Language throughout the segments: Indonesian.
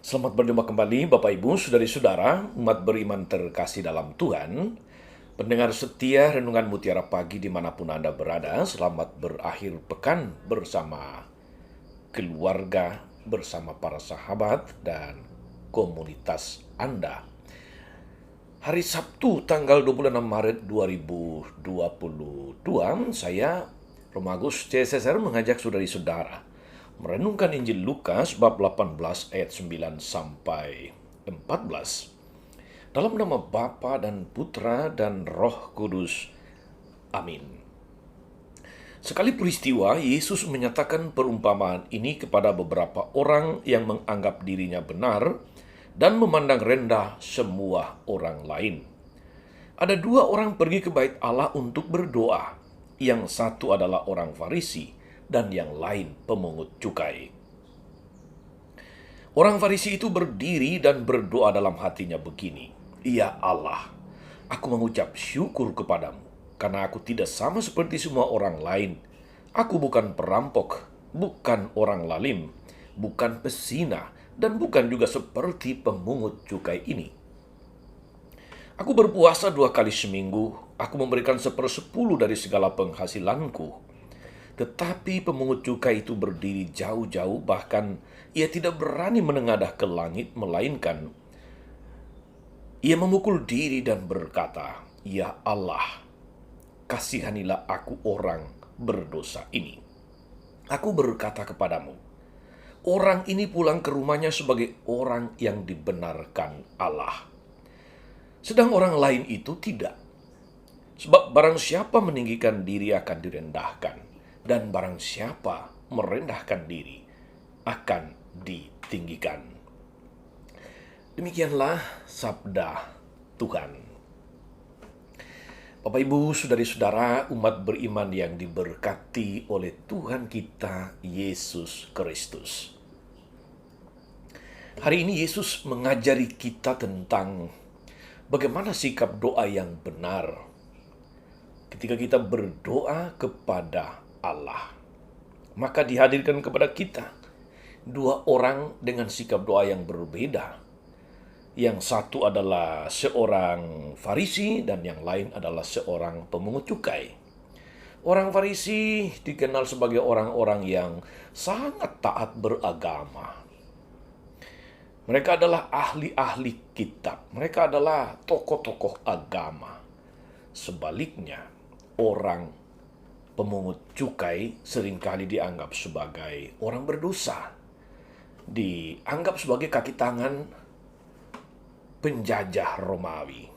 Selamat berjumpa kembali Bapak Ibu, Saudari-saudara, umat beriman terkasih dalam Tuhan. Pendengar setia Renungan Mutiara Pagi dimanapun Anda berada, selamat berakhir pekan bersama keluarga, bersama para sahabat dan komunitas Anda. Hari Sabtu tanggal 26 Maret 2022, saya Romagus CSSR mengajak saudari-saudara merenungkan Injil Lukas bab 18 ayat 9 sampai 14. Dalam nama Bapa dan Putra dan Roh Kudus. Amin. Sekali peristiwa, Yesus menyatakan perumpamaan ini kepada beberapa orang yang menganggap dirinya benar dan memandang rendah semua orang lain. Ada dua orang pergi ke bait Allah untuk berdoa. Yang satu adalah orang Farisi dan yang lain pemungut cukai. Orang Farisi itu berdiri dan berdoa dalam hatinya begini, "Ya Allah, aku mengucap syukur kepadamu, karena aku tidak sama seperti semua orang lain. Aku bukan perampok, bukan orang lalim, bukan pesina, dan bukan juga seperti pemungut cukai ini. Aku berpuasa 2 kali seminggu, aku memberikan 1/10 dari segala penghasilanku." Tetapi pemungut cukai itu berdiri jauh-jauh, bahkan ia tidak berani menengadah ke langit, melainkan ia memukul diri dan berkata, "Ya Allah, kasihanilah aku orang berdosa ini." Aku berkata kepadamu, orang ini pulang ke rumahnya sebagai orang yang dibenarkan Allah. Sedang orang lain itu tidak. Sebab barang siapa meninggikan diri akan direndahkan, dan barang siapa merendahkan diri akan ditinggikan. Demikianlah sabda Tuhan. Bapak Ibu, saudari-saudara, umat beriman yang diberkati oleh Tuhan kita Yesus Kristus. Hari ini Yesus mengajari kita tentang bagaimana sikap doa yang benar ketika kita berdoa kepada Allah. Maka dihadirkan kepada kita dua orang dengan sikap doa yang berbeda. Yang satu adalah seorang Farisi dan yang lain adalah seorang pemungut cukai. Orang Farisi dikenal sebagai orang-orang yang sangat taat beragama. Mereka adalah ahli-ahli kitab. Mereka adalah tokoh-tokoh agama. Sebaliknya, orang pemungut cukai seringkali dianggap sebagai orang berdosa, dianggap sebagai kaki tangan penjajah Romawi.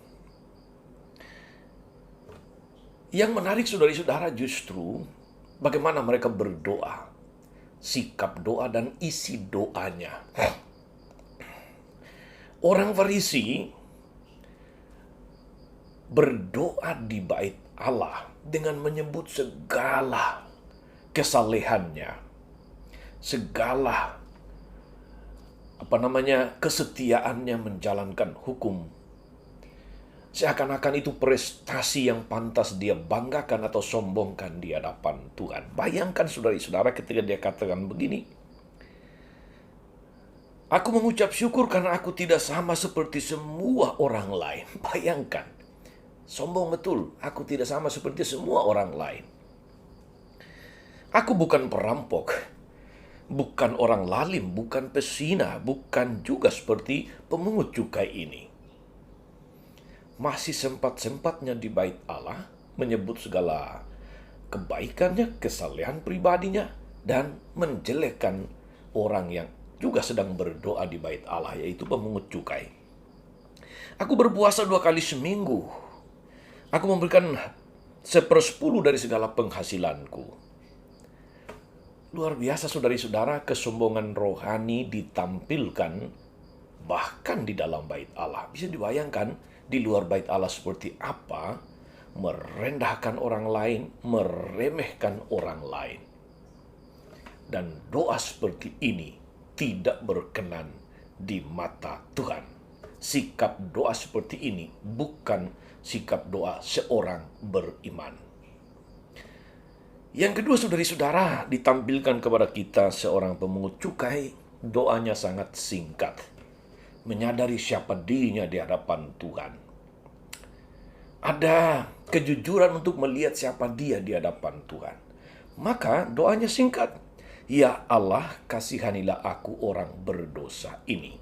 Yang menarik saudari-saudara justru bagaimana mereka berdoa, sikap doa dan isi doanya. Orang Farisi berdoa di bait Allah dengan menyebut segala kesalehannya, segala kesetiaannya menjalankan hukum. Seakan-akan itu prestasi yang pantas dia banggakan atau sombongkan di hadapan Tuhan. Bayangkan saudari-saudara ketika dia katakan begini, "Aku mengucap syukur karena aku tidak sama seperti semua orang lain." Bayangkan, sombong betul, aku tidak sama seperti semua orang lain. Aku bukan perampok, bukan orang lalim, bukan pesina, bukan juga seperti pemungut cukai ini. Masih sempat-sempatnya di bait Allah menyebut segala kebaikannya, kesalehan pribadinya, dan menjelekkan orang yang juga sedang berdoa di bait Allah, yaitu pemungut cukai. Aku berpuasa 2 kali seminggu. Aku memberikan 1/10 dari segala penghasilanku. Luar biasa saudari-saudara, kesombongan rohani ditampilkan bahkan di dalam bait Allah. Bisa dibayangkan di luar bait Allah seperti apa merendahkan orang lain, meremehkan orang lain. Dan doa seperti ini tidak berkenan di mata Tuhan. Sikap doa seperti ini bukan sikap doa seorang beriman. Yang kedua, saudari-saudara, ditampilkan kepada kita seorang pemungut cukai, doanya sangat singkat. menyadari siapa dirinya di hadapan Tuhan. Ada kejujuran untuk melihat siapa dia di hadapan Tuhan. Maka doanya singkat. Ya Allah, kasihanilah aku orang berdosa ini.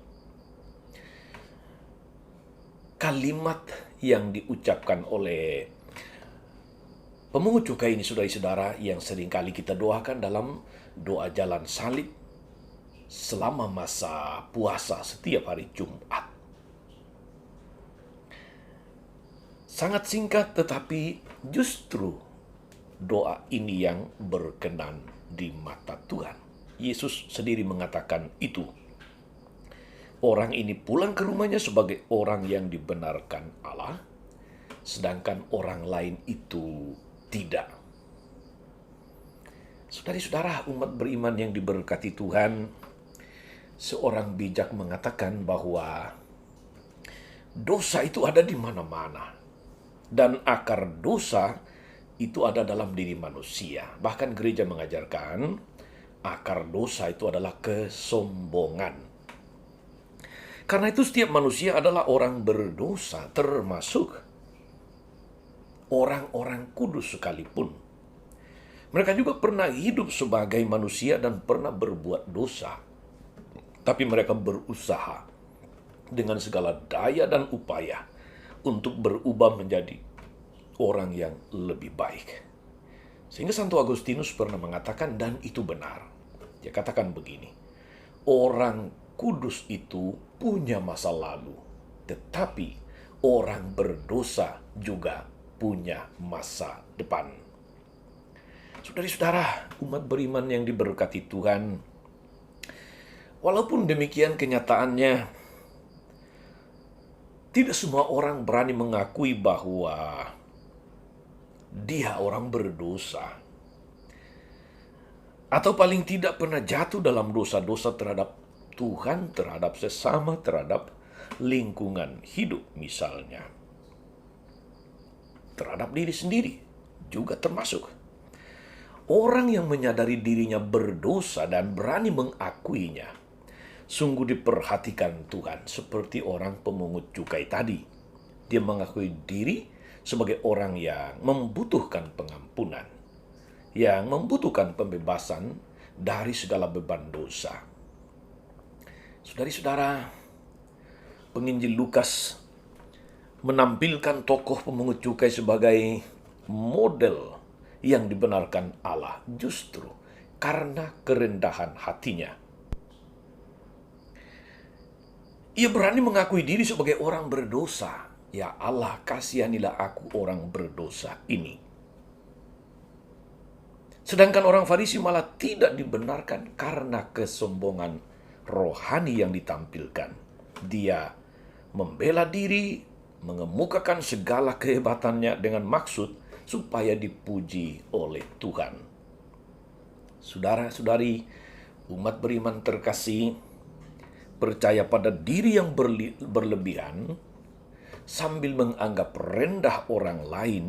Kalimat yang diucapkan oleh pemungut cukai ini, saudara-saudara, yang seringkali kita doakan dalam doa jalan salib selama masa puasa setiap hari Jumat. Sangat singkat, tetapi justru doa ini yang berkenan di mata Tuhan. Yesus sendiri mengatakan itu. Orang ini pulang ke rumahnya sebagai orang yang dibenarkan Allah, sedangkan orang lain itu tidak. Saudara-saudara, umat beriman yang diberkati Tuhan, seorang bijak mengatakan bahwa dosa itu ada di mana-mana. Dan akar dosa itu ada dalam diri manusia. Bahkan gereja mengajarkan akar dosa itu adalah kesombongan. Karena itu setiap manusia adalah orang berdosa, termasuk orang-orang kudus sekalipun. Mereka juga pernah hidup sebagai manusia dan pernah berbuat dosa. Tapi mereka berusaha dengan segala daya dan upaya untuk berubah menjadi orang yang lebih baik. Sehingga Santo Agustinus pernah mengatakan, dan itu benar. Dia katakan begini, orang kudus itu punya masa lalu, tetapi orang berdosa juga punya masa depan. Saudara-saudara, umat beriman yang diberkati Tuhan, walaupun demikian kenyataannya, tidak semua orang berani mengakui bahwa dia orang berdosa. Atau paling tidak pernah jatuh dalam dosa-dosa terhadap Tuhan, terhadap sesama, terhadap lingkungan hidup misalnya. Terhadap diri sendiri juga termasuk. Orang yang menyadari dirinya berdosa dan berani mengakuinya, sungguh diperhatikan Tuhan seperti orang pemungut cukai tadi. Dia mengakui diri sebagai orang yang membutuhkan pengampunan, yang membutuhkan pembebasan dari segala beban dosa. Saudara-saudara, penginjil Lukas menampilkan tokoh pemungut cukai sebagai model yang dibenarkan Allah justru karena kerendahan hatinya. Ia berani mengakui diri sebagai orang berdosa. Ya Allah, kasihanilah aku orang berdosa ini. Sedangkan orang Farisi malah tidak dibenarkan karena kesombongan rohani yang ditampilkan. Dia membela diri, mengemukakan segala kehebatannya dengan maksud supaya dipuji oleh Tuhan. Saudara-saudari, umat beriman terkasih, percaya pada diri yang berlebihan sambil menganggap rendah orang lain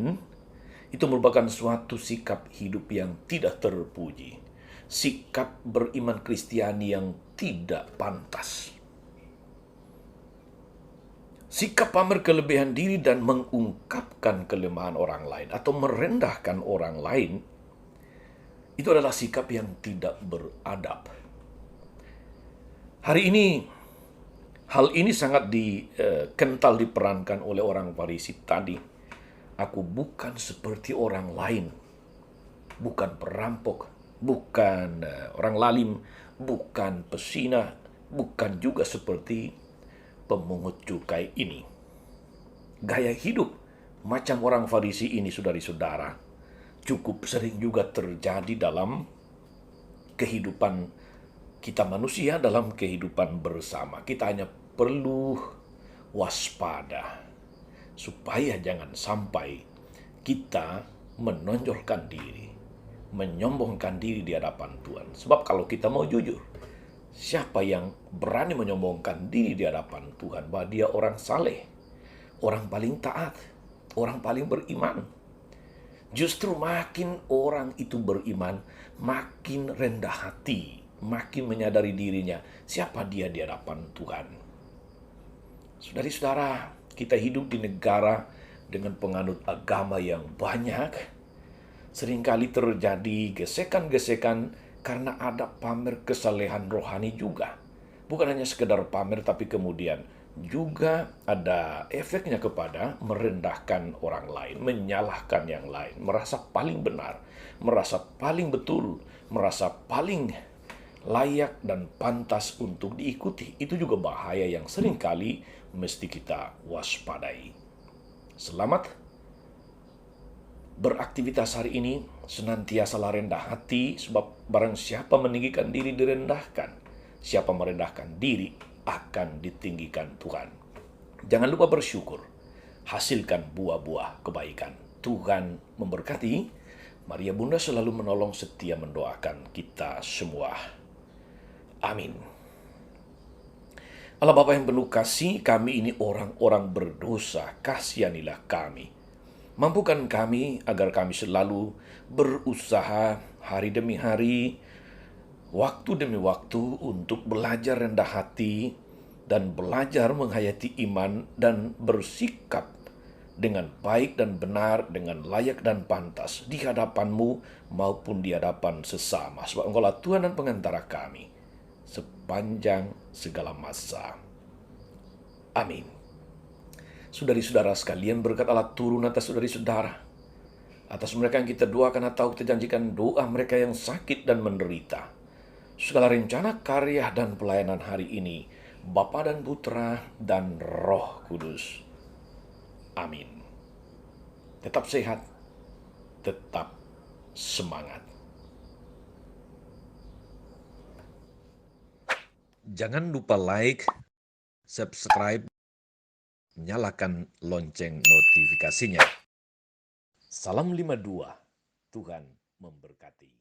itu merupakan suatu sikap hidup yang tidak terpuji, sikap beriman Kristiani yang tidak pantas. Sikap pamer kelebihan diri dan mengungkapkan kelemahan orang lain atau merendahkan orang lain itu adalah sikap yang tidak beradab. Hari ini, hal ini sangat kental diperankan oleh orang Farisi tadi. Aku bukan seperti orang lain, bukan perampok, bukan orang lalim, bukan pesina, bukan juga seperti pemungut cukai ini. Gaya hidup macam orang Farisi ini, saudara-saudara, cukup sering juga terjadi dalam kehidupan kita manusia, dalam kehidupan bersama. Kita hanya perlu waspada supaya jangan sampai kita menonjolkan diri, menyombongkan diri di hadapan Tuhan. Sebab kalau kita mau jujur, siapa yang berani menyombongkan diri di hadapan Tuhan bahwa dia orang saleh, orang paling taat, orang paling beriman? Justru makin orang itu beriman, makin rendah hati, makin menyadari dirinya siapa dia di hadapan Tuhan. Saudara-saudara, kita hidup di negara dengan penganut agama yang banyak. Seringkali terjadi gesekan-gesekan karena ada pamer kesalehan rohani juga. Bukan hanya sekedar pamer, tapi kemudian juga ada efeknya kepada merendahkan orang lain, menyalahkan yang lain, merasa paling benar, merasa paling betul, merasa paling layak dan pantas untuk diikuti. Itu juga bahaya yang seringkali mesti kita waspadai. Selamat beraktivitas hari ini, senantiasalah rendah hati, sebab barang siapa meninggikan diri direndahkan, siapa merendahkan diri akan ditinggikan Tuhan. Jangan lupa bersyukur, hasilkan buah-buah kebaikan. Tuhan memberkati. Maria Bunda selalu menolong, setia mendoakan kita semua. Amin. Allah Bapa yang penuh kasih, kami ini orang-orang berdosa, kasihanilah kami. Mampukan kami agar kami selalu berusaha hari demi hari, waktu demi waktu untuk belajar rendah hati dan belajar menghayati iman dan bersikap dengan baik dan benar, dengan layak dan pantas di hadapan-Mu maupun di hadapan sesama. Sebab Engkaulah Tuhan dan pengantara kami sepanjang segala masa. Amin. Saudari-saudara sekalian, berkat Allah turun atas saudari-saudara, atas mereka yang kita doakan atau kita janjikan doa mereka yang sakit dan menderita. Segala rencana, karya, dan pelayanan hari ini, Bapa dan Putra dan Roh Kudus. Amin. Tetap sehat, tetap semangat. Jangan lupa like, subscribe, nyalakan lonceng notifikasinya. Salam 52, Tuhan memberkati.